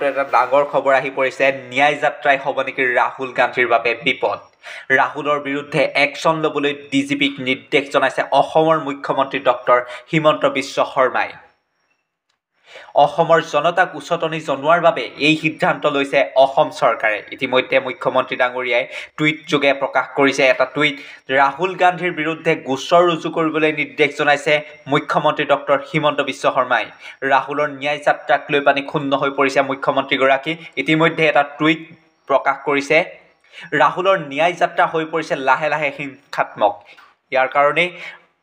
এটা ডাঙৰ খবৰ আহি পৰিছে ন্যায় যাত্ৰাই হ'ব নেকি ৰাহুল গান্ধীৰ বাবে বিপদ ৰাহুলৰ বিৰুদ্ধে একশ্যন ল'বলৈ ডিজিপিক নিৰ্দেশ জনাইছে অসমৰ মুখ্যমন্ত্ৰী ডক্টৰ হিমন্ত বিশ্ব শৰ্মাই অসমৰ জনতাক উচতনি জনোৱাৰ বাবে এই সিদ্ধান্ত লৈছে অসম চৰকাৰে ইতিমধ্যে মুখ্যমন্ত্ৰী ডাঙৰীয়াই টুইট যোগে প্ৰকাশ কৰিছে এটা টুইট ৰাহুল গান্ধীৰ বিৰুদ্ধে গোচৰ ৰুজু কৰিবলৈ নিৰ্দেশ জনাইছে মুখ্যমন্ত্ৰী ডক্টৰ হিমন্ত বিশ্ব শৰ্মাই ৰাহুলৰ ন্যায় যাত্ৰাক লৈ পানি ক্ষুণ্ণ হৈ পৰিছে মুখ্যমন্ত্ৰীগৰাকী ইতিমধ্যে এটা টুইট প্ৰকাশ কৰিছে ৰাহুলৰ ন্যায় যাত্ৰা হৈ পৰিছে লাহে লাহে হিংসাত্মক ইয়াৰ কাৰণে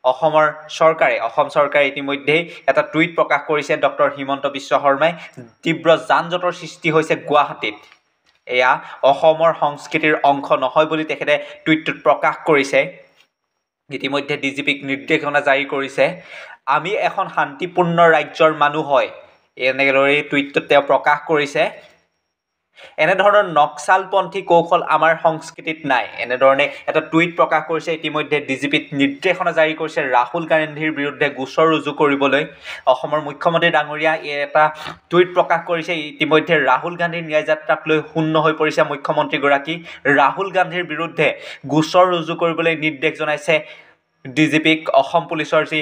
অসম চৰকাৰে ইতিমধ্যে এটা টুইট প্ৰকাশ কৰিছে ডক্টৰ হিমন্ত বিশ্ব শৰ্মাই তীব্ৰ যান-জঁটৰ সৃষ্টি হৈছে গুৱাহাটীত এয়া অসমৰ সংস্কৃতিৰ অংশ নহয় বুলি তেখেতে টুইটটোত প্ৰকাশ কৰিছে ইতিমধ্যে ডিজিপিক নিৰ্দেশনা জাৰি কৰিছে আমি এখন শান্তিপূৰ্ণ ৰাজ্যৰ মানুহ হয় এনেদৰে টুইটটোত তেওঁ প্ৰকাশ কৰিছে এনেধৰণৰ নক্সালপন্থী কৌশল আমাৰ সংস্কৃতিত নাই এনেধৰণে এটা টুইট প্ৰকাশ কৰিছে ইতিমধ্যে ডিজিপিত নিৰ্দেশনা জাৰি কৰিছে ৰাহুল গান্ধীৰ বিৰুদ্ধে গোচৰ ৰুজু কৰিবলৈ অসমৰ মুখ্যমন্ত্ৰী ডাঙৰীয়া এটা টুইট প্ৰকাশ কৰিছে ইতিমধ্যে ৰাহুল গান্ধীৰ ন্যায় যাত্ৰাক লৈ শূন্য হৈ পৰিছে মুখ্যমন্ত্ৰীগৰাকী ৰাহুল গান্ধীৰ বিৰুদ্ধে গোচৰ ৰুজু কৰিবলৈ নিৰ্দেশ জনাইছে ডিজিপিক অসম পুলিচৰ যি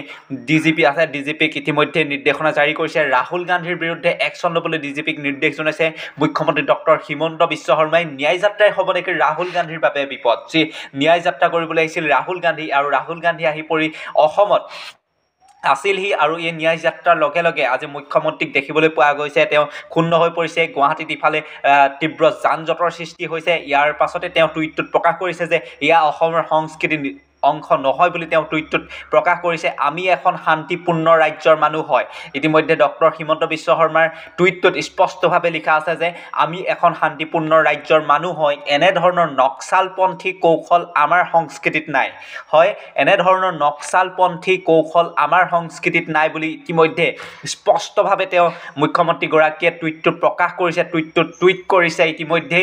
ডিজিপি আছে ডিজিপিক ইতিমধ্যে নিৰ্দেশনা জাৰি কৰিছে ৰাহুল গান্ধীৰ বিৰুদ্ধে একশ্যন ল'বলৈ ডিজিপিক নিৰ্দেশ জনাইছে মুখ্যমন্ত্ৰী ডক্টৰ হিমন্ত বিশ্ব শৰ্মাই ন্যায় যাত্ৰাই হ'ব নেকি ৰাহুল গান্ধীৰ বাবে বিপদ যি ন্যায় যাত্ৰা কৰিবলৈ আহিছিল ৰাহুল গান্ধী আৰু ৰাহুল গান্ধী আহি পৰি অসমত আছিলহি আৰু এই ন্যায় যাত্ৰাৰ লগে লগে আজি মুখ্যমন্ত্ৰীক দেখিবলৈ পোৱা গৈছে তেওঁ ক্ষুণ্ণ হৈ পৰিছে গুৱাহাটীত ইফালে তীব্ৰ যান-জঁটৰ সৃষ্টি হৈছে ইয়াৰ পাছতে তেওঁ টুইটটোত প্ৰকাশ কৰিছে যে এয়া অসমৰ সংস্কৃতি অংশ নহয় বুলি তেওঁ টুইটটোত প্ৰকাশ কৰিছে আমি এখন শান্তিপূৰ্ণ ৰাজ্যৰ মানুহ হয় ইতিমধ্যে ডক্টৰ হিমন্ত বিশ্ব শৰ্মাৰ টুইটটোত স্পষ্টভাৱে লিখা আছে যে আমি এখন শান্তিপূৰ্ণ ৰাজ্যৰ মানুহ হয় এনেধৰণৰ নক্সালপন্থী কৌশল আমাৰ সংস্কৃতিত নাই হয় এনেধৰণৰ নক্সালপন্থী কৌশল আমাৰ সংস্কৃতিত নাই বুলি ইতিমধ্যে স্পষ্টভাৱে তেওঁ মুখ্যমন্ত্ৰীগৰাকীয়ে টুইটটোত প্ৰকাশ কৰিছে টুইট কৰিছে ইতিমধ্যে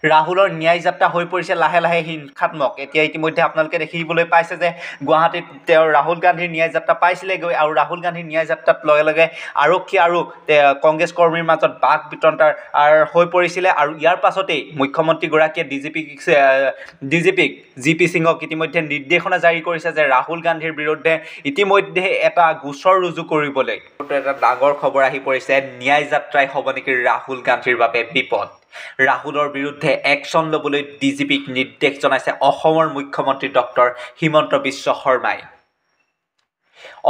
ৰাহুলৰ ন্যায় যাত্ৰা হৈ পৰিছে লাহে লাহে হিংসাত্মক এতিয়া ইতিমধ্যে আপোনালোকে দেখিবলৈ পাইছে যে গুৱাহাটীত তেওঁ ৰাহুল গান্ধীৰ ন্যায় যাত্ৰা পাইছিলেগৈ আৰু ৰাহুল গান্ধীৰ ন্যায় যাত্ৰাত লগে লগে আৰক্ষী আৰু কংগ্ৰেছ কৰ্মীৰ মাজত বাক বিতণ্ডাৰ হৈ পৰিছিলে আৰু ইয়াৰ পাছতেই মুখ্যমন্ত্ৰীগৰাকীয়ে ডিজিপিক জিপি সিঙক ইতিমধ্যে নিৰ্দেশনা জাৰি কৰিছে যে ৰাহুল গান্ধীৰ বিৰুদ্ধে ইতিমধ্যে এটা গোচৰ ৰুজু কৰিবলৈ এটা ডাঙৰ খবৰ আহি পৰিছে ন্যায় যাত্ৰাই হ'ব নেকি ৰাহুল গান্ধীৰ বাবে বিপদ ৰাহুলৰ বিৰুদ্ধে একশ্যন ল'বলৈ ডিজিপিক নিৰ্দেশ জনাইছে অসমৰ মুখ্যমন্ত্ৰী ডক্টৰ হিমন্ত বিশ্ব শৰ্মাই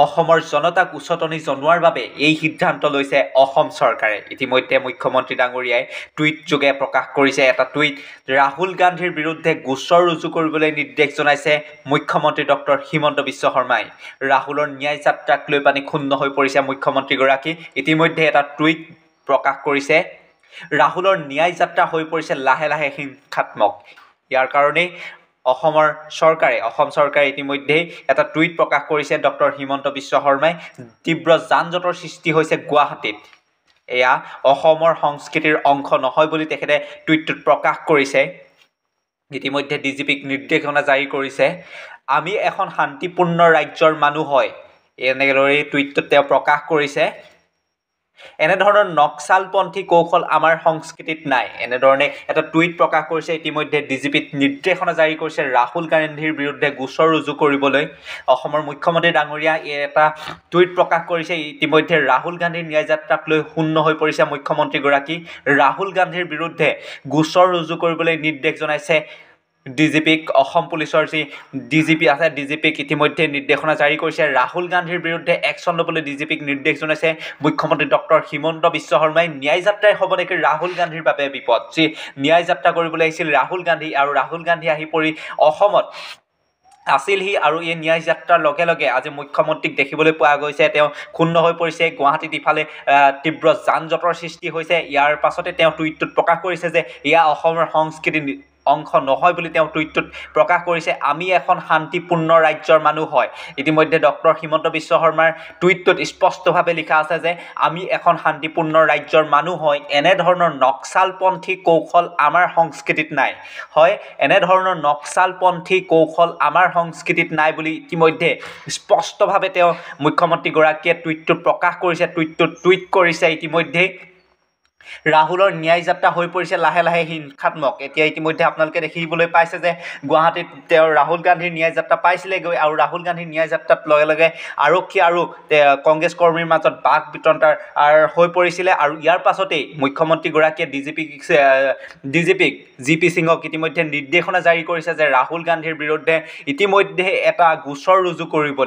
অসমৰ জনতাক উচতনি জনোৱাৰ বাবে এই সিদ্ধান্ত লৈছে অসম চৰকাৰে ইতিমধ্যে মুখ্যমন্ত্ৰী ডাঙৰীয়াই টুইট যোগে প্ৰকাশ কৰিছে এটা টুইট ৰাহুল গান্ধীৰ বিৰুদ্ধে গোচৰ ৰুজু কৰিবলৈ নিৰ্দেশ জনাইছে মুখ্যমন্ত্ৰী ডক্টৰ হিমন্ত বিশ্ব শৰ্মাই ৰাহুলৰ ন্যায় যাত্ৰাক লৈ পানি ক্ষুণ্ণ হৈ পৰিছে মুখ্যমন্ত্ৰীগৰাকী ইতিমধ্যে এটা টুইট প্ৰকাশ কৰিছে ৰাহুলৰ ন্যায় যাত্ৰা হৈ পৰিছে লাহে লাহে হিংসাত্মক ইয়াৰ কাৰণে অসম চৰকাৰে ইতিমধ্যে এটা টুইট প্ৰকাশ কৰিছে ডক্টৰ হিমন্ত বিশ্ব শৰ্মাই তীব্ৰ যান-জঁটৰ সৃষ্টি হৈছে গুৱাহাটীত এয়া অসমৰ সংস্কৃতিৰ অংশ নহয় বুলি তেখেতে টুইটটোত প্ৰকাশ কৰিছে ইতিমধ্যে ডিজিপিক নিৰ্দেশনা জাৰি কৰিছে আমি এখন শান্তিপূৰ্ণ ৰাজ্যৰ মানুহ হয় এনেদৰে টুইটটোত তেওঁ প্ৰকাশ কৰিছে এনেধৰণৰ নক্সালপন্থী কৌশল আমাৰ সংস্কৃতিত নাই এনেধৰণে এটা টুইট প্ৰকাশ কৰিছে ইতিমধ্যে ডিজিপিত নিৰ্দেশনা জাৰি কৰিছে ৰাহুল গান্ধীৰ বিৰুদ্ধে গোচৰ ৰুজু কৰিবলৈ অসমৰ মুখ্যমন্ত্ৰী ডাঙৰীয়া এটা টুইট প্ৰকাশ কৰিছে ইতিমধ্যে ৰাহুল গান্ধীৰ ন্যায় যাত্ৰাক লৈ শূন্য হৈ পৰিছে মুখ্যমন্ত্ৰীগৰাকী ৰাহুল গান্ধীৰ বিৰুদ্ধে গোচৰ ৰুজু কৰিবলৈ নিৰ্দেশ জনাইছে ডিজিপিক অসম পুলিচৰ যি ডিজিপি আছে ডিজিপিক ইতিমধ্যে নিৰ্দেশনা জাৰি কৰিছে ৰাহুল গান্ধীৰ বিৰুদ্ধে একশ্যন ল'বলৈ ডিজিপিক নিৰ্দেশ জনাইছে মুখ্যমন্ত্ৰী ডক্টৰ হিমন্ত বিশ্ব শৰ্মাই ন্যায় যাত্ৰাই হ'ব নেকি ৰাহুল গান্ধীৰ বাবে বিপদ যি ন্যায় যাত্ৰা কৰিবলৈ আহিছিল ৰাহুল গান্ধী আৰু ৰাহুল গান্ধী আহি পৰি অসমত আছিলহি আৰু এই ন্যায় যাত্ৰাৰ লগে লগে আজি মুখ্যমন্ত্ৰীক দেখিবলৈ পোৱা গৈছে তেওঁ ক্ষুণ্ণ হৈ পৰিছে গুৱাহাটীত ইফালে তীব্ৰ যান-জঁটৰ সৃষ্টি হৈছে ইয়াৰ পাছতে তেওঁ টুইটটোত প্ৰকাশ কৰিছে যে এয়া অসমৰ সংস্কৃতি অংশ নহয় বুলি তেওঁ টুইটটোত প্ৰকাশ কৰিছে আমি এখন শান্তিপূৰ্ণ ৰাজ্যৰ মানুহ হয় ইতিমধ্যে ডক্টৰ হিমন্ত বিশ্ব শৰ্মাৰ টুইটটোত স্পষ্টভাৱে লিখা আছে যে আমি এখন শান্তিপূৰ্ণ ৰাজ্যৰ মানুহ হয় এনেধৰণৰ নক্সালপন্থী কৌশল আমাৰ সংস্কৃতিত নাই হয় এনেধৰণৰ নক্সালপন্থী কৌশল আমাৰ সংস্কৃতিত নাই বুলি ইতিমধ্যে স্পষ্টভাৱে তেওঁ মুখ্যমন্ত্ৰীগৰাকীয়ে টুইটটোত প্ৰকাশ কৰিছে টুইট কৰিছে ইতিমধ্যে ৰাহুলৰ ন্যায় যাত্ৰা হৈ পৰিছে লাহে লাহে হিংসাত্মক। এতিয়া ইতিমধ্যে আপোনালোকে দেখিবলৈ পাইছে যে গুৱাহাটীত তেওঁৰ ৰাহুল গান্ধীৰ ন্যায় যাত্ৰা পাইছিলেগৈ আৰু ৰাহুল গান্ধীৰ ন্যায় যাত্ৰাত লগে লগে আৰক্ষী আৰু কংগ্ৰেছ কৰ্মীৰ মাজত বাক বিতণ্ডাৰ হৈ পৰিছিলে আৰু ইয়াৰ পাছতেই মুখ্যমন্ত্ৰীগৰাকীয়ে ডিজিপিক জি.পি. সিঙক ইতিমধ্যে নিৰ্দেশনা জাৰি কৰিছে যে ৰাহুল গান্ধীৰ বিৰুদ্ধে ইতিমধ্যে এটা গোচৰ ৰুজু কৰিব